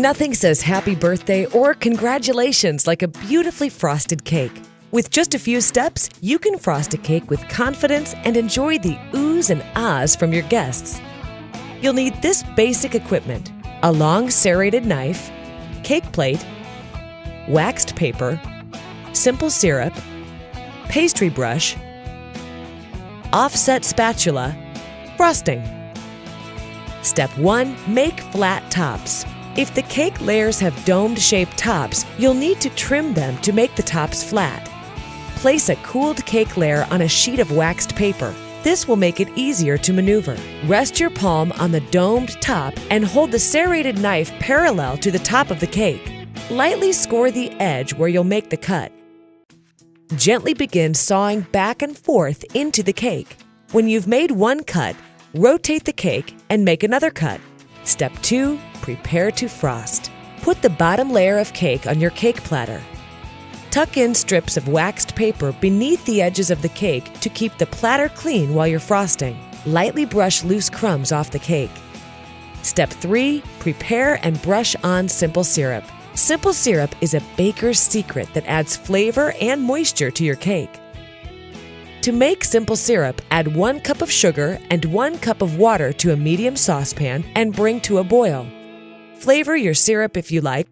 Nothing says happy birthday or congratulations like a beautifully frosted cake. With just a few steps, you can frost a cake with confidence and enjoy the oohs and ahs from your guests. You'll need this basic equipment: a long serrated knife, cake plate, waxed paper, simple syrup, pastry brush, offset spatula, frosting. Step 1. Make flat tops. If the cake layers have dome-shaped tops, you'll need to trim them to make the tops flat. Place a cooled cake layer on a sheet of waxed paper. This will make it easier to maneuver. Rest your palm on the domed top and hold the serrated knife parallel to the top of the cake. Lightly score the edge where you'll make the cut. Gently begin sawing back and forth into the cake. When you've made one cut, rotate the cake and make another cut. Step 2. Prepare to frost. Put the bottom layer of cake on your cake platter. Tuck in strips of waxed paper beneath the edges of the cake to keep the platter clean while you're frosting. Lightly brush loose crumbs off the cake. Step 3. Prepare and brush on simple syrup. Simple syrup is a baker's secret that adds flavor and moisture to your cake. To make simple syrup, add 1 cup of sugar and 1 cup of water to a medium saucepan and bring to a boil. Flavor your syrup if you like.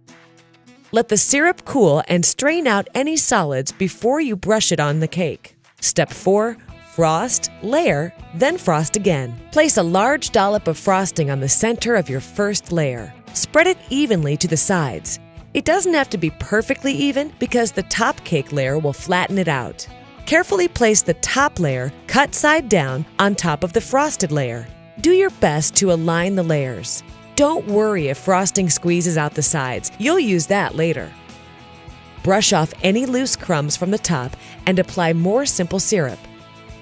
Let the syrup cool and strain out any solids before you brush it on the cake. Step 4. Frost, layer, then frost again. Place a large dollop of frosting on the center of your first layer. Spread it evenly to the sides. It doesn't have to be perfectly even because the top cake layer will flatten it out. Carefully place the top layer, cut side down, on top of the frosted layer. Do your best to align the layers. Don't worry if frosting squeezes out the sides. You'll use that later. Brush off any loose crumbs from the top and apply more simple syrup.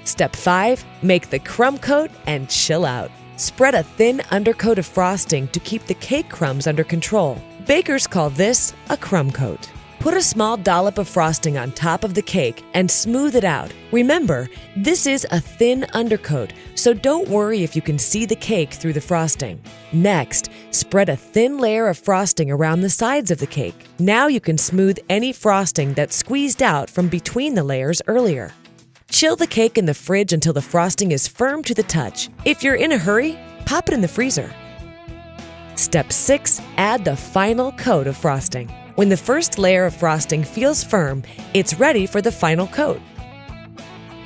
Step 5. Make the crumb coat and chill out. Spread a thin undercoat of frosting to keep the cake crumbs under control. Bakers call this a crumb coat. Put a small dollop of frosting on top of the cake and smooth it out. Remember, this is a thin undercoat, so don't worry if you can see the cake through the frosting. Next, spread a thin layer of frosting around the sides of the cake. Now you can smooth any frosting that squeezed out from between the layers earlier. Chill the cake in the fridge until the frosting is firm to the touch. If you're in a hurry, pop it in the freezer. Step 6. Add the final coat of frosting. When the first layer of frosting feels firm, it's ready for the final coat.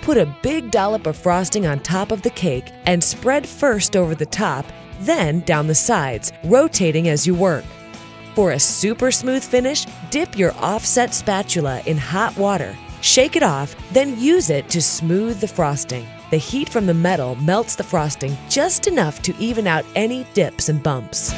Put a big dollop of frosting on top of the cake and spread first over the top, then down the sides, rotating as you work. For a super smooth finish, dip your offset spatula in hot water. Shake it off, then use it to smooth the frosting. The heat from the metal melts the frosting just enough to even out any dips and bumps.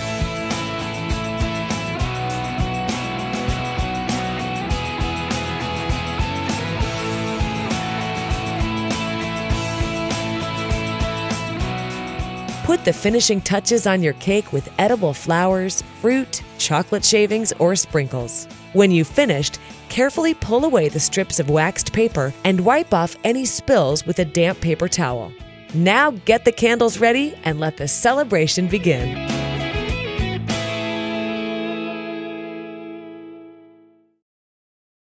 Put the finishing touches on your cake with edible flowers, fruit, chocolate shavings, or sprinkles. When you've finished, carefully pull away the strips of waxed paper and wipe off any spills with a damp paper towel. Now get the candles ready and let the celebration begin.